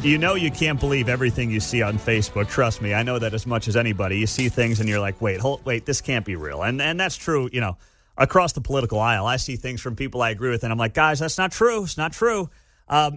You know you can't believe everything you see on Facebook. Trust me, I know that as much as anybody. You see things and you're like, wait, this can't be real. And that's true, across the political aisle. I see things from people I agree with, and I'm like, guys, that's not true. It's not true.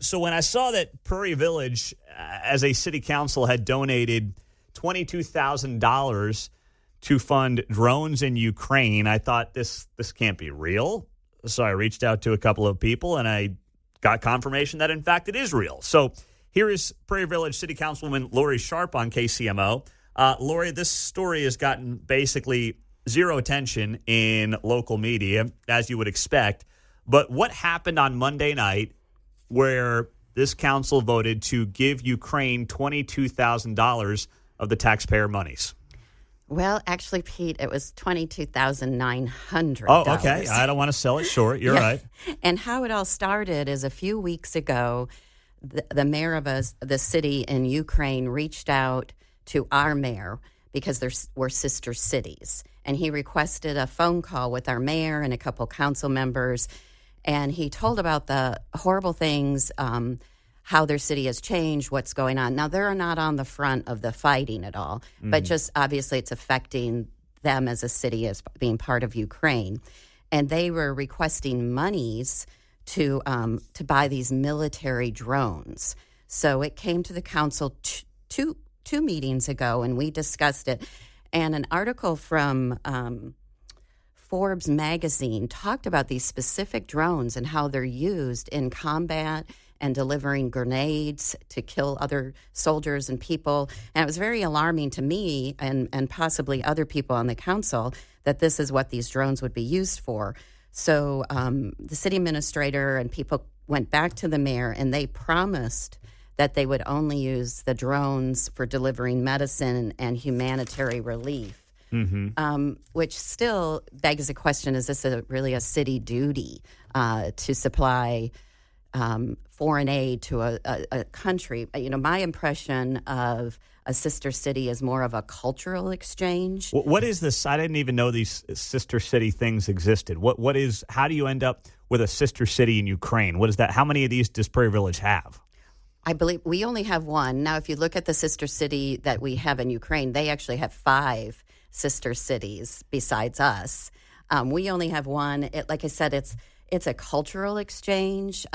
So when I saw that Prairie Village, as a city council, had donated $22,000 to fund drones in Ukraine, I thought this can't be real. So I reached out to a couple of people, and I got confirmation that, in fact, it is real. So here is Prairie Village City Councilwoman Lori Sharp on KCMO. Lori, this story has gotten basically zero attention in local media, as you would expect. But what happened on Monday night where this council voted to give Ukraine $22,000 of the taxpayer monies? Well, actually, Pete, it was $22,900. Oh, okay. I don't want to sell it short. You're right. And how it all started is a few weeks ago, the mayor of the city in Ukraine reached out to our mayor because we're sister cities. And he requested a phone call with our mayor and a couple council members. And he told about the horrible things, how their city has changed, what's going on. Now, they're not on the front of the fighting at all, but just obviously it's affecting them as a city as being part of Ukraine. And they were requesting monies to buy these military drones. So it came to the council two meetings ago, and we discussed it. And an article from Forbes magazine talked about these specific drones and how they're used in combat and delivering grenades to kill other soldiers and people. And it was very alarming to me and possibly other people on the council that this is what these drones would be used for. So the city administrator and people went back to the mayor, and they promised that they would only use the drones for delivering medicine and humanitarian relief, which still begs the question, is this really a city duty to supply foreign aid to a country? My impression of a sister city is more of a cultural exchange. What is this? I didn't even know these sister city things existed. How do you end up with a sister city in Ukraine? What is that? How many of these does Prairie Village have? I believe we only have one. Now, if you look at the sister city that we have in Ukraine, they actually have 5 sister cities besides us. We only have one. Like I said, it's a cultural exchange.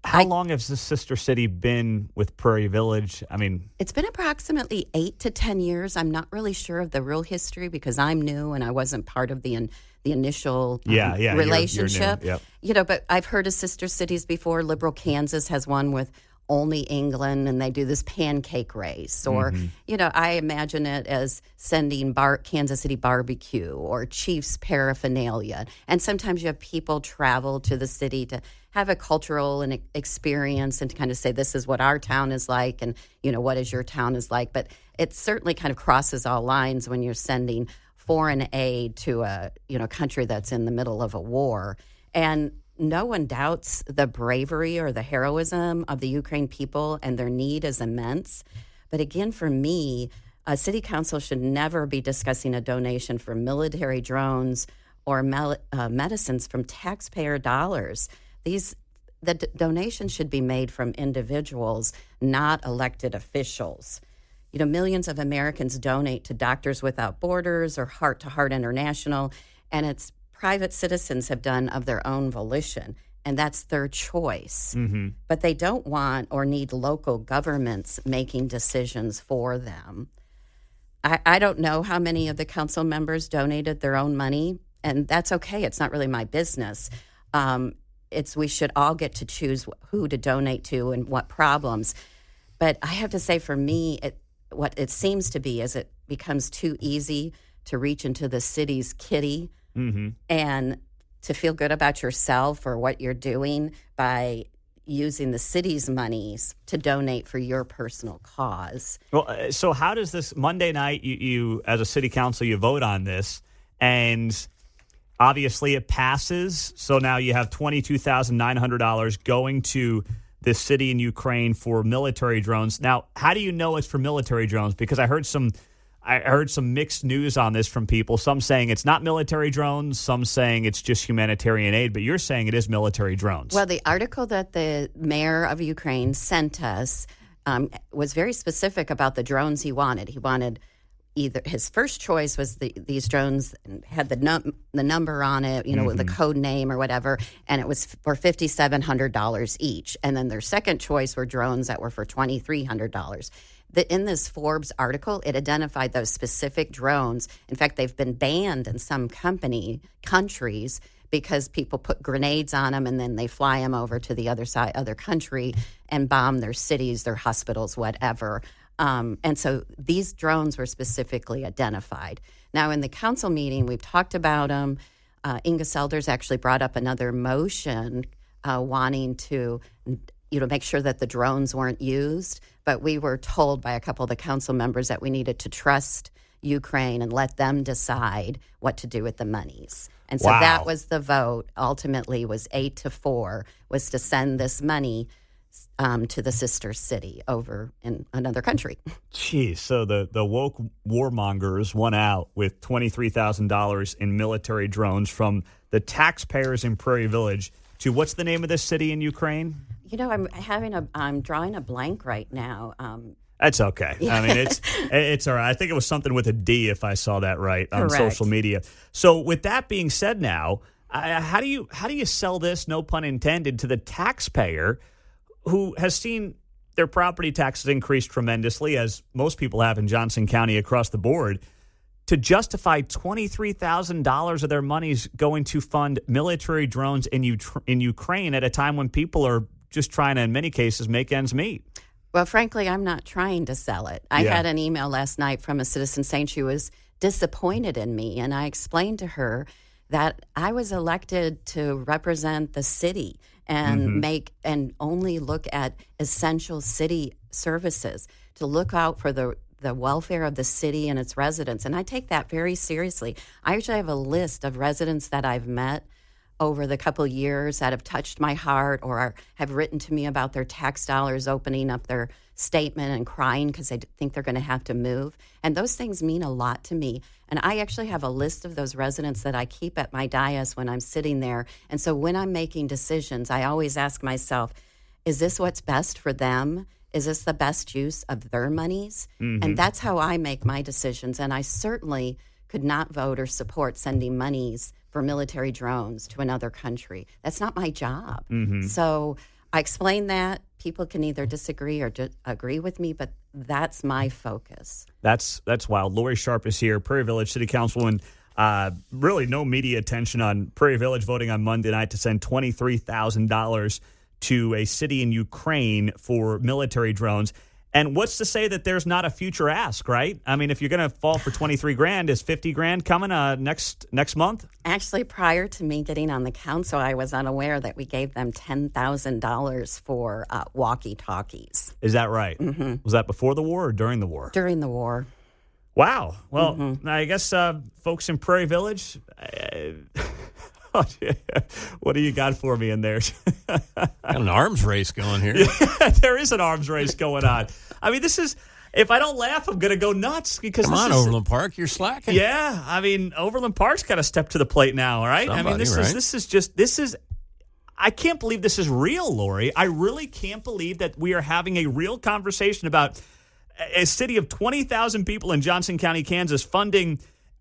How long has this sister city been with Prairie Village? I mean, it's been approximately 8 to 10 years. I'm not really sure of the real history because I'm new and I wasn't part of the initial relationship. You're new, yep. But I've heard of sister cities before. Liberal Kansas has one with only England, and they do this pancake race. Or, I imagine it as sending Kansas City barbecue or Chiefs paraphernalia. And sometimes you have people travel to the city to have a cultural experience and to kind of say, this is what our town is like, and, what is your town is like. But it certainly kind of crosses all lines when you're sending foreign aid to a, country that's in the middle of a war. And no one doubts the bravery or the heroism of the Ukraine people, and their need is immense. But again, for me, a city council should never be discussing a donation for military drones or medicines from taxpayer dollars. The donation should be made from individuals, not elected officials. Millions of Americans donate to Doctors Without Borders or Heart to Heart International, and it's private citizens have done of their own volition, and that's their choice. But they don't want or need local governments making decisions for them. I don't know how many of the council members donated their own money, and that's okay. It's not really my business. We should all get to choose who to donate to and what problems. But I have to say, for me, what it seems to be is it becomes too easy to reach into the city's kitty and to feel good about yourself or what you're doing by using the city's monies to donate for your personal cause. Well, so how does this Monday night, you as a city council, you vote on this, and obviously it passes. So now you have $22,900 going to this city in Ukraine for military drones. Now, how do you know it's for military drones? Because I heard some mixed news on this from people. Some saying it's not military drones, some saying it's just humanitarian aid, but you're saying it is military drones. Well, the article that the mayor of Ukraine sent us was very specific about the drones he wanted. He wanted either his first choice was these drones had the number on it, with the code name or whatever, and it was for $5,700 each. And then their second choice were drones that were for $2,300. In this Forbes article, it identified those specific drones. In fact, they've been banned in some countries because people put grenades on them and then they fly them over to the other country and bomb their cities, their hospitals, whatever. And so these drones were specifically identified. Now, in the council meeting, we've talked about them. Inga Selders actually brought up another motion wanting to, make sure that the drones weren't used. But we were told by a couple of the council members that we needed to trust Ukraine and let them decide what to do with the monies. And so that was the vote. Ultimately, was 8-4, was to send this money to the sister city over in another country. Geez, so the woke warmongers won out with $23,000 in military drones from the taxpayers in Prairie Village to what's the name of this city in Ukraine? I'm drawing a blank right now. That's okay. I mean, it's all right. I think it was something with a D if I saw that right on social media. So with that being said now, how do you sell this, no pun intended, to the taxpayer who has seen their property taxes increase tremendously, as most people have in Johnson County across the board, to justify $23,000 of their monies going to fund military drones in Ukraine at a time when people are just trying to, in many cases, make ends meet? Well, frankly, I'm not trying to sell it. I had an email last night from a citizen saying she was disappointed in me, and I explained to her that I was elected to represent the city and make and only look at essential city services, to look out for the welfare of the city and its residents. And I take that very seriously. I actually have a list of residents that I've met over the couple years that have touched my heart or have written to me about their tax dollars opening up their statement and crying because they think they're going to have to move. And those things mean a lot to me. And I actually have a list of those residents that I keep at my dais when I'm sitting there. And so when I'm making decisions, I always ask myself, is this what's best for them? Is this the best use of their monies? And that's how I make my decisions. And I certainly could not vote or support sending monies for military drones to another country. That's not my job. So I explain that. People can either disagree or agree with me, but that's my focus. That's wild. Lori Sharp is here, Prairie Village City Councilwoman. Really no media attention on Prairie Village voting on Monday night to send $23,000 to a city in Ukraine for military drones. And what's to say that there's not a future ask, right? I mean, if you're going to fall for $23,000, is $50,000 coming next month? Actually, prior to me getting on the council, I was unaware that we gave them $10,000 for walkie-talkies. Is that right? Was that before the war or during the war? During the war. Wow. Well, I guess folks in Prairie Village, what do you got for me in there? Got an arms race going here. Yeah, there is an arms race going on. I mean, this is, if I don't laugh, I'm going to go nuts because Come on, Overland Park, you're slacking. Yeah, I mean, Overland Park's got to step to the plate now, all right? Somebody, I mean, this is, I can't believe this is real, Lori. I really can't believe that we are having a real conversation about a city of 20,000 people in Johnson County, Kansas, funding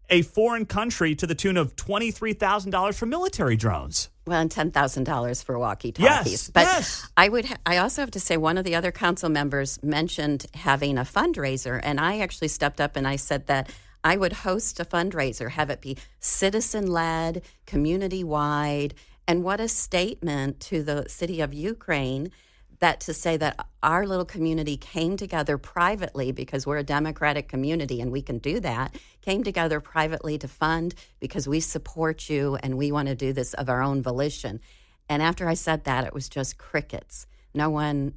a foreign country to the tune of $23,000 for military drones. Well, and $10,000 for walkie-talkies. Yes, but yes. I also have to say one of the other council members mentioned having a fundraiser, and I actually stepped up and I said that I would host a fundraiser, have it be citizen-led, community-wide, and what a statement to the city of Ukraine that to say that our little community came together privately because we're a democratic community and we can do that, came together privately to fund because we support you and we want to do this of our own volition. And after I said that, it was just crickets. No one,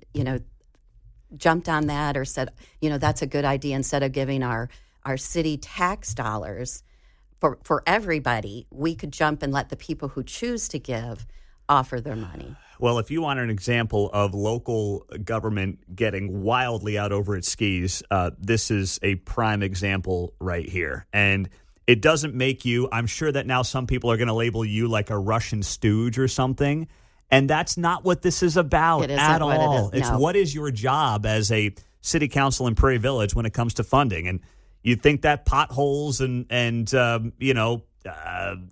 jumped on that or said, that's a good idea. Instead of giving our city tax dollars for everybody, we could jump and let the people who choose to give offer their money. Well, if you want an example of local government getting wildly out over its skis, this is a prime example right here. And it doesn't make you, I'm sure that now some people are going to label you like a Russian stooge or something. And that's not what this is about It isn't at what all. it is. It's No. what is your job as a city council in Prairie Village when it comes to funding. And you'd think that potholes and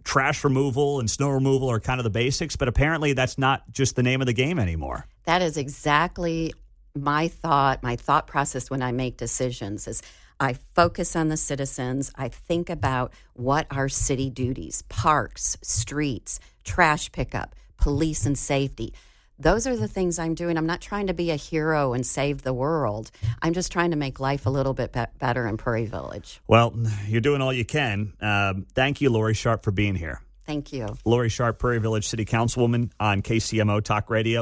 trash removal and snow removal are kind of the basics, but apparently that's not just the name of the game anymore. That is exactly my thought process when I make decisions is I focus on the citizens. I think about what are city duties, parks, streets, trash pickup, police and safety. Those are the things I'm doing. I'm not trying to be a hero and save the world. I'm just trying to make life a little bit better in Prairie Village. Well, you're doing all you can. Thank you, Lori Sharp, for being here. Thank you. Lori Sharp, Prairie Village City Councilwoman on KCMO Talk Radio.